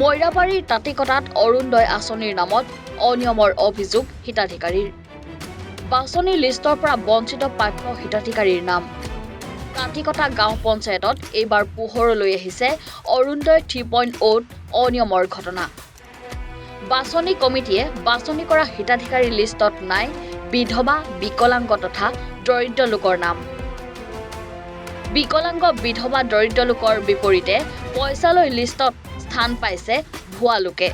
মৈৰাবাৰীৰ তাঁতিকটাত অৰুণোদয় আঁচনিৰ নামত অনিয়মৰ অভিযোগ হিতাধিকাৰীৰ। বাছনি লিষ্টৰ পৰা বঞ্চিত প্ৰাপ্য হিতাধিকাৰীৰ নাম। তাঁতিকটা গাঁও পঞ্চায়তত এইবাৰ পোহৰলৈ আহিছে অৰুণোদয় 3.0 অনিয়মৰ ঘটনা। বাছনি কমিটিয়ে বাছনি কৰা হিতাধিকাৰীৰ লিষ্টত নাই বিধৱা, বিকলাংগ তথা দৰিদ্ৰ লোকৰ নাম। বিকলাংগ, বিধৱা, দৰিদ্ৰ লোকৰ বিপৰীতে পইচালৈ লিষ্টত স্থান পাইছে ভুৱা লোকে।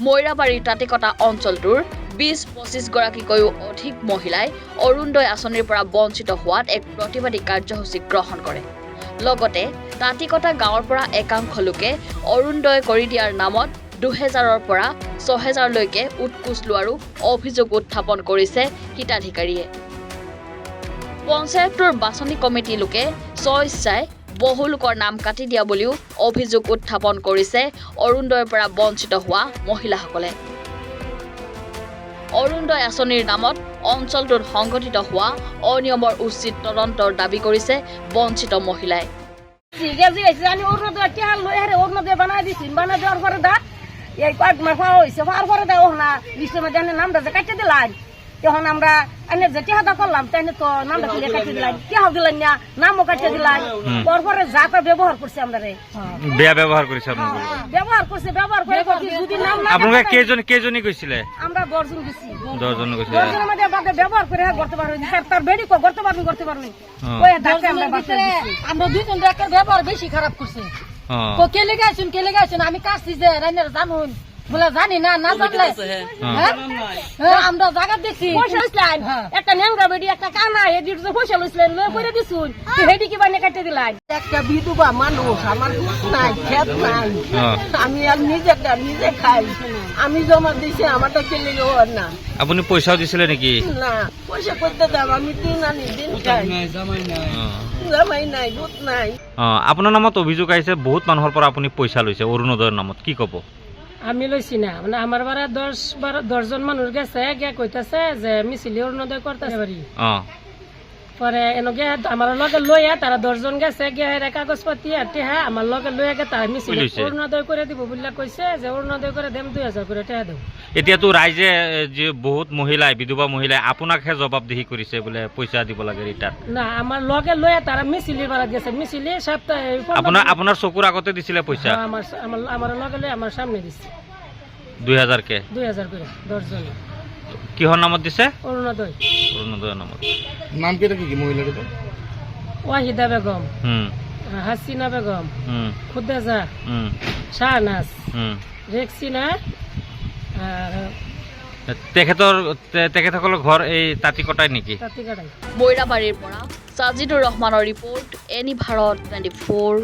মৈৰাবাৰীৰ তাঁতিকটা অঞ্চলটোৰ 20-25 গৰাকীতকৈও অধিক মহিলাই অৰুণোদয় আঁচনিৰ পৰা বঞ্চিত হোৱাত এক প্ৰতিবাদী কাৰ্যসূচী গ্ৰহণ কৰে। লগতে তাঁতিকটা গাঁৱৰ পৰা একাংশ লোকে অৰুণোদয় কৰি দিয়াৰ নামত 2000ৰ পৰা 6000লৈকে উৎকোচ লোৱাৰো অভিযোগ উত্থাপন কৰিছে হিতাধিকাৰীয়ে। পঞ্চায়তটোৰ বাছনি কমিটি লোকে স্বইচ্ছাই বহু লোকৰ নাম কাটি দিয়া বুলিও অভিযোগ উত্থাপন কৰিছে অৰুণোদয়ৰ পৰা বঞ্চিত হোৱা মহিলাসকলে। অৰুণোদয় আঁচনিৰ নামত অঞ্চলটোত সংঘটিত হোৱা অনিয়মৰ উচিত তদন্তৰ দাবী কৰিছে বঞ্চিত মহিলাই। তখন আমরা যেটি হাতা করলাম তাই তো নামটা খুলে কাটিয়ে দিলাম, কেউ দিলেন না, নামও কাটিয়ে দিলাম। পরপরে যাতা ব্যবহার করছি আমরা রে ব্যবহার করেছে ব্যবহার করছে, ব্যবহার করে যদি নাম না আপনারা কেজনই কইছিলে? আমরা 10 জন গেছি। 10 জন গেছে। 10 জনের মধ্যে বাদে ব্যবহার করে করতে পারবেন স্যার, তার বেডি কো করতে পারবেন ওই ডাকে আমরা ভিতরে আমরা দুইজন ডাকের ব্যবহার বেশি খারাপ করছে। তো কে লেগাইছেন আমি কাছি যে রাইনার জানুন বলে জানি না না জানলে আমরা জায়গা দেখছি একটা ন্যাংরা বেডি একটা কানা এডি পয়সা লইছিলেন লয়ে করে দিছুন হেডি কি বানিয়ে কাটতে দিলাই। একটা বিধবা মানুষ, আমার নাই খেত নাই, আমি আর নিজে খাই, আমি জমা দিছি, আমারটা কেলে ওর না। আপনি পয়সাও দিছিলে নাকি? না পয়সা করতে দাম, আমি দিন আনি দিন খাই, জামাই নাই দুধ নাই। আপনার নামত অভিযোগ আহিছে বহুত মানুহৰ পৰা আপুনি পইচা লৈছে অৰুণোদয়ৰ নামত, কি কব? আমি লইছি না, মানে আমার বারা 10 জন মানুষ গেছে গিয়া কইতাছে যে মিছিলি অরুণোদয় করতেছে বাড়ি। পরে এনকে আমার লগে লইয়া তারা 10 জন গেছে গিয়া এর কাগজপাতি আটে হ্যাঁ আমার লগে লইয়া গে তারা মিছিলি অরুণোদয় করে দিব বললা কইছে যে অরুণোদয় করে দেম 2000 করে টাকা দাও। এতিয়া তো রাইজে যে বহুত মহিলাই, বিধবা মহিলাই আপোনাকহে জবাবদিহি কৰিছে বলে পইচা দিব লাগে রিটার্ন। না আমার লগে লইয়া তারা মিছিলির বাড়া গেছে, মিছিলি সপ্তাহে আপনার চকুর আগতে দিছিলে পয়সা? আমার লগে লইয়া আমার সামনে দিছে 2000 কে 2000 করে 10 জন। কিহর নামত দিছে? অরুণোদয়। অরুণোদয় নামত। নাম কি কি মহিলার? ওয়াহিদা বেগম, হাসিনা বেগম, খুদেজা, শাহনাজ, রেক্সিনা। তেখেতসকলৰ ঘৰ এই তাঁতিকটাই নেকি? তাঁতিকটাই। মৈৰাবাৰীৰ পৰা সাজিদুৰ ৰহমানৰ ৰিপৰ্ট, এনি ভাৰত 24।